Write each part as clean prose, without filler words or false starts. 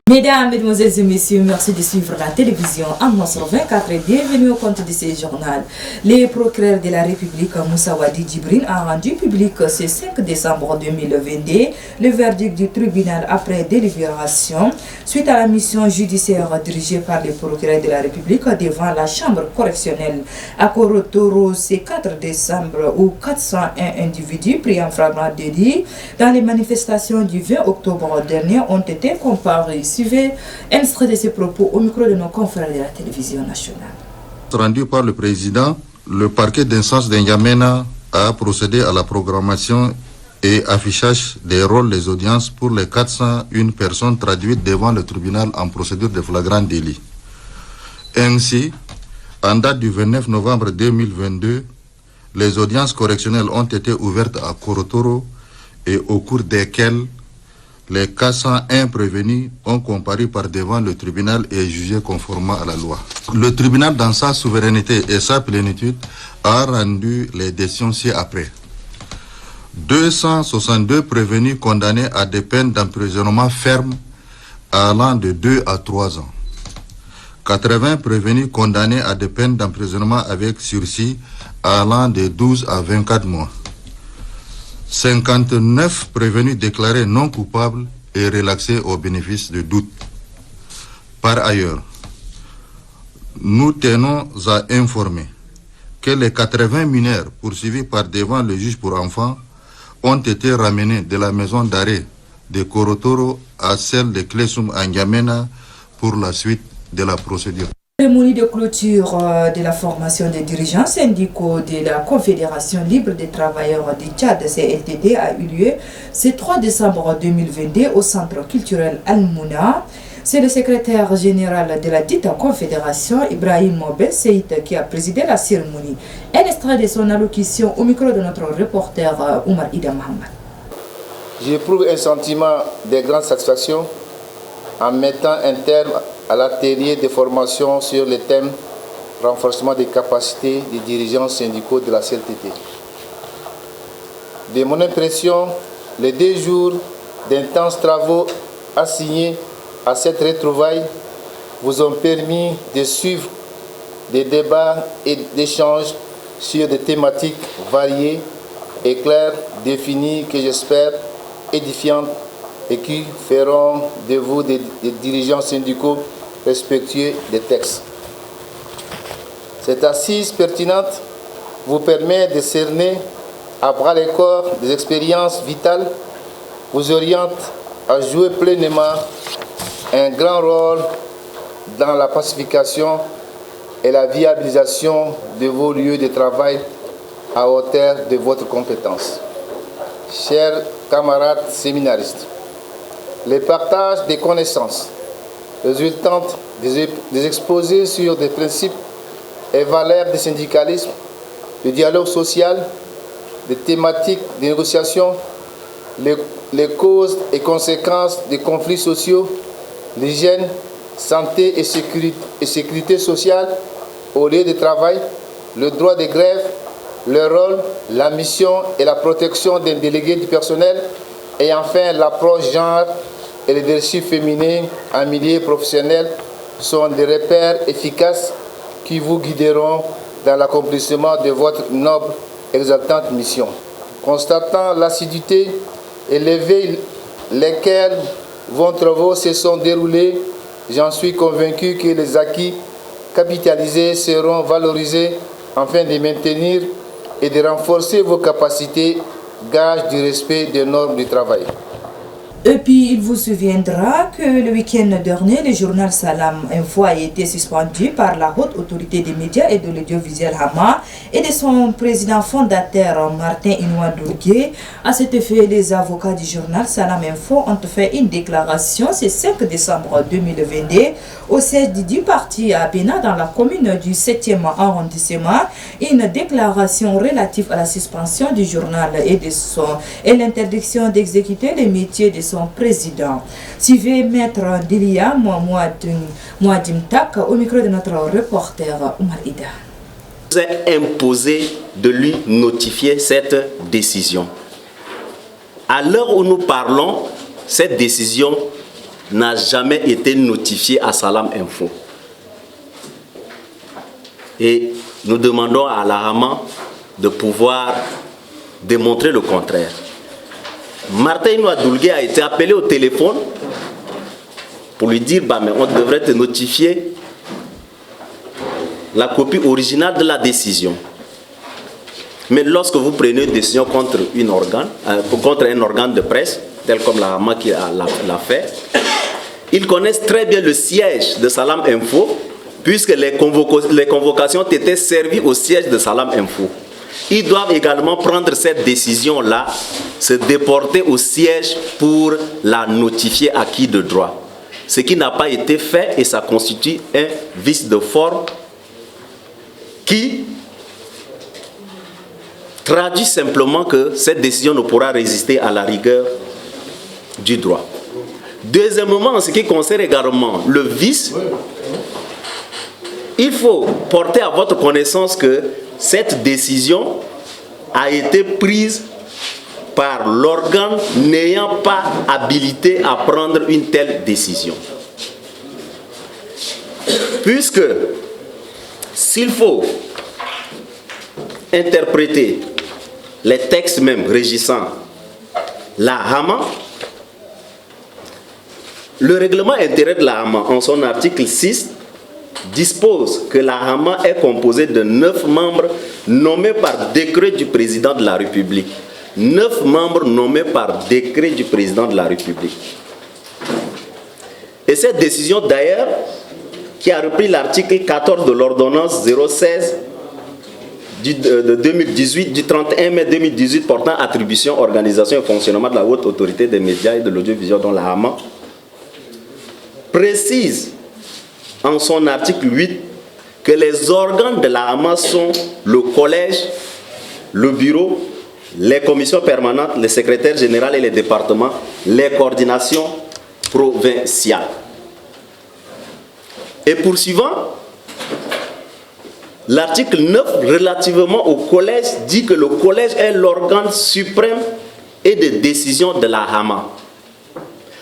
Mesdames, Mesdemoiselles et Messieurs, merci de suivre la télévision Amos 24 et bienvenue au compte de ce journal. Le procureur de la République, Moussa Wadi Djibril, a rendu public ce 5 décembre 2022 le verdict du tribunal après délibération suite à la mission judiciaire dirigée par le procureur de la République devant la chambre correctionnelle à Korotoro ce 4 décembre où 401 individus pris en flagrant délit dans les manifestations du 20 octobre dernier ont été comparés. Suivez un extrait de ces propos au micro de nos confrères de la télévision nationale. Rendu par le président, le parquet d'instance d'Njamena a procédé à la programmation et affichage des rôles des audiences pour les 401 personnes traduites devant le tribunal en procédure de flagrant délit. Ainsi, en date du 29 novembre 2022, les audiences correctionnelles ont été ouvertes à Korotoro et au cours desquelles les 401 prévenus ont comparu par devant le tribunal et jugé conformément à la loi. Le tribunal, dans sa souveraineté et sa plénitude, a rendu les décisions ci-après. 262 prévenus condamnés à des peines d'emprisonnement ferme allant de 2 à 3 ans. 80 prévenus condamnés à des peines d'emprisonnement avec sursis allant de 12 à 24 mois. 59 prévenus déclarés non coupables et relaxés au bénéfice de doute. Par ailleurs, nous tenons à informer que les 80 mineurs poursuivis par devant le juge pour enfants ont été ramenés de la maison d'arrêt de Korotoro à celle de Klesum à N'Djamena pour la suite de la procédure. La cérémonie de clôture de la formation des dirigeants syndicaux de la Confédération libre des travailleurs du Tchad, CLTD, a eu lieu ce 3 décembre 2022 au Centre culturel Al-Mouna. C'est le secrétaire général de la dite confédération, Ibrahim Ben Seïd, qui a présidé la cérémonie. Un extrait de son allocution au micro de notre reporter Oumar Ida Mohamed. J'éprouve un sentiment de grande satisfaction en mettant un terme à l'atelier de formation sur le thème renforcement des capacités des dirigeants syndicaux de la CLTT. De mon impression, les 2 jours d'intenses travaux assignés à cette retrouvaille vous ont permis de suivre des débats et d'échanges sur des thématiques variées et claires, définies, que j'espère édifiantes et qui feront de vous des dirigeants syndicaux respectueux des textes. Cette assise pertinente vous permet de cerner à bras le corps des expériences vitales, vous oriente à jouer pleinement un grand rôle dans la pacification et la viabilisation de vos lieux de travail à hauteur de votre compétence. Chers camarades séminaristes, le partage des connaissances résultantes des exposés sur des principes et valeurs du syndicalisme, du dialogue social, des thématiques de négociation, les causes et conséquences des conflits sociaux, l'hygiène, santé et sécurité sociale au lieu de travail, le droit de grève, le rôle, la mission et la protection des délégués du personnel et enfin l'approche genre et le leadership féminin en milieu professionnel sont des repères efficaces qui vous guideront dans l'accomplissement de votre noble, exaltante mission. Constatant l'assiduité et l'éveil lesquels vos travaux se sont déroulés, j'en suis convaincu que les acquis capitalisés seront valorisés afin de maintenir et de renforcer vos capacités, gage du respect des normes du travail. Et puis, il vous souviendra que le week-end dernier, le journal Salam Info a été suspendu par la haute autorité des médias et de l'audiovisuel Hama et de son président fondateur Martin Inouadougué. À cet effet, les avocats du journal Salam Info ont fait une déclaration ce 5 décembre 2022 au siège du parti à Bénin dans la commune du 7e arrondissement. Une déclaration relative à la suspension du journal et l'interdiction d'exécuter les métiers de son président. Suivez Maître Dilia Mouadim Tak au micro de notre reporter Oumar Ida. Vous est imposé de lui notifier cette décision. À l'heure où nous parlons, cette décision n'a jamais été notifié à Salam Info. Et nous demandons à la Hama de pouvoir démontrer le contraire. Martin Inouadoulgué a été appelé au téléphone pour lui dire mais on devrait te notifier la copie originale de la décision. Mais lorsque vous prenez une décision contre un organe de presse, tel comme la Hama qui l'a fait, ils connaissent très bien le siège de Salam Info, puisque les convocations étaient servies au siège de Salam Info. Ils doivent également prendre cette décision-là, se déporter au siège pour la notifier à qui de droit. Ce qui n'a pas été fait et ça constitue un vice de forme qui traduit simplement que cette décision ne pourra résister à la rigueur du droit. Deuxièmement, en ce qui concerne également le vice, il faut porter à votre connaissance que cette décision a été prise par l'organe n'ayant pas habilité à prendre une telle décision. Puisque s'il faut interpréter les textes même régissant la Hama, le règlement intérieur de la Hama, en son article 6, dispose que la Hama est composée de 9 membres nommés par décret du président de la République. 9 membres nommés par décret du président de la République. Et cette décision d'ailleurs, qui a repris l'article 14 de l'ordonnance 016 de 2018, du 31 mai 2018 portant attribution, organisation et fonctionnement de la haute autorité des médias et de l'audiovisuel dans la Hama, précise en son article 8 que les organes de la Hama sont le collège, le bureau, les commissions permanentes, les secrétaires généraux et les départements, les coordinations provinciales. Et poursuivant, l'article 9 relativement au collège dit que le collège est l'organe suprême et de décision de la Hama.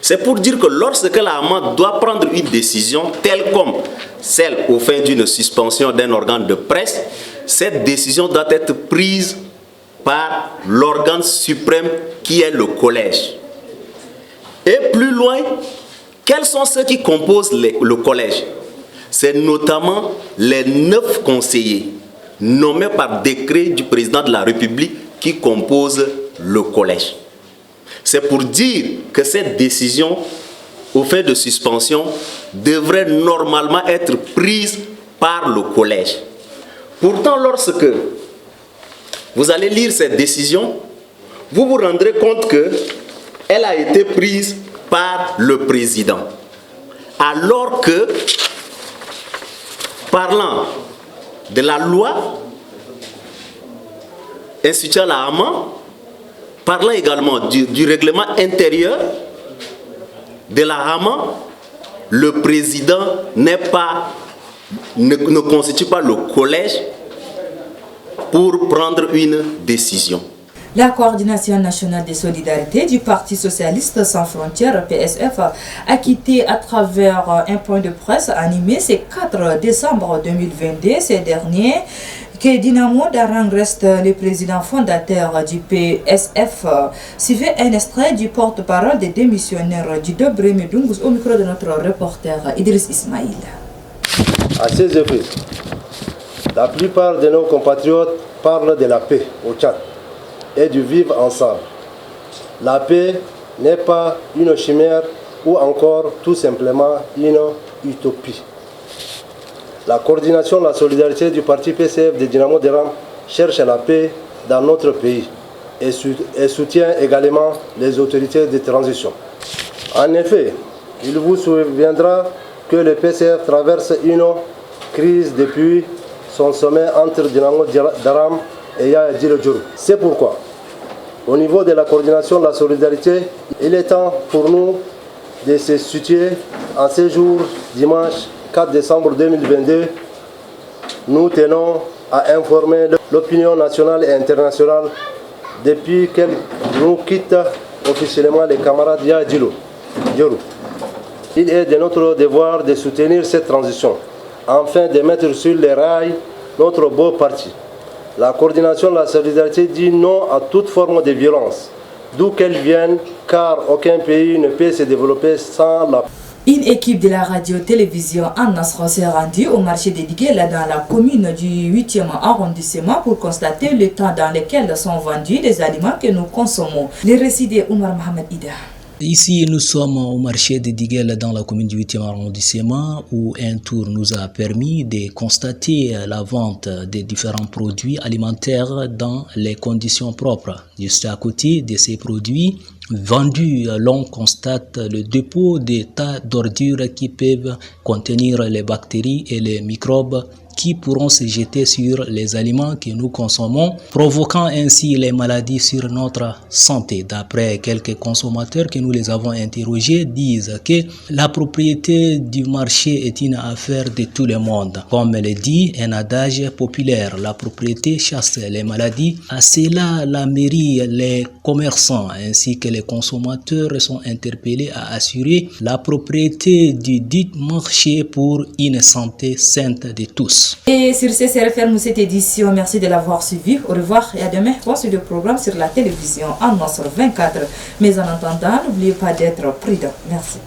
C'est pour dire que lorsque la Hama doit prendre une décision telle comme celle au fin d'une suspension d'un organe de presse, cette décision doit être prise par l'organe suprême qui est le collège. Et plus loin, quels sont ceux qui composent le collège? C'est notamment les 9 conseillers nommés par décret du président de la République qui composent le collège. C'est pour dire que cette décision, au fait de suspension, devrait normalement être prise par le collège. Pourtant, lorsque vous allez lire cette décision, vous vous rendrez compte qu'elle a été prise par le président. Alors que, parlant de la loi instituant la Hama, parlant également du règlement intérieur de la Hama, le président ne constitue pas le collège pour prendre une décision. La coordination nationale des solidarités du Parti socialiste sans frontières, PSF, a quitté à travers un point de presse animé ce 4 décembre 2022. Ces derniers, que Dinamo Darang reste le président fondateur du PSF, suivait un extrait du porte-parole des démissionnaires du Dobré Medungus au micro de notre reporter Idriss Ismail. À ces effets, la plupart de nos compatriotes parlent de la paix au Tchad et du vivre ensemble. La paix n'est pas une chimère ou encore tout simplement une utopie. La coordination de la solidarité du parti PCF de Dinamo Darang cherche la paix dans notre pays et soutient également les autorités de transition. En effet, il vous souviendra que le PCF traverse une crise depuis son sommet entre Dinamo Darang et Yaya Dilo. C'est pourquoi, au niveau de la coordination de la solidarité, il est temps pour nous de se situer en ce jour, dimanche 4 décembre 2022. Nous tenons à informer l'opinion nationale et internationale depuis qu'elle nous quitte officiellement les camarades Yaya Dilo. Il est de notre devoir de soutenir cette transition, afin de mettre sur les rails notre beau parti. La coordination de la solidarité dit non à toute forme de violence, d'où qu'elle vienne, car aucun pays ne peut se développer sans la paix. Une équipe de la radio-télévision An-Nasr s'est rendue au marché de Diguela dans la commune du 8e arrondissement pour constater le temps dans lequel sont vendus les aliments que nous consommons. Les récits de Oumar Mohamed Ida. Ici, nous sommes au marché de Diguel dans la commune du 8e arrondissement où un tour nous a permis de constater la vente des différents produits alimentaires dans les conditions propres. Juste à côté de ces produits vendus, l'on constate le dépôt des tas d'ordures qui peuvent contenir les bactéries et les microbes qui pourront se jeter sur les aliments que nous consommons, provoquant ainsi les maladies sur notre santé. D'après quelques consommateurs que nous les avons interrogés, disent que la propriété du marché est une affaire de tout le monde. Comme le dit un adage populaire, la propriété chasse les maladies. À cela, la mairie, les commerçants ainsi que les consommateurs sont interpellés à assurer la propriété du dit marché pour une santé sainte de tous. Et sur ce, c'est referme cette édition. Merci de l'avoir suivi. Au revoir et à demain. Voici le programme sur la télévision An-Nasr 24. Mais en attendant, n'oubliez pas d'être prudent. Merci.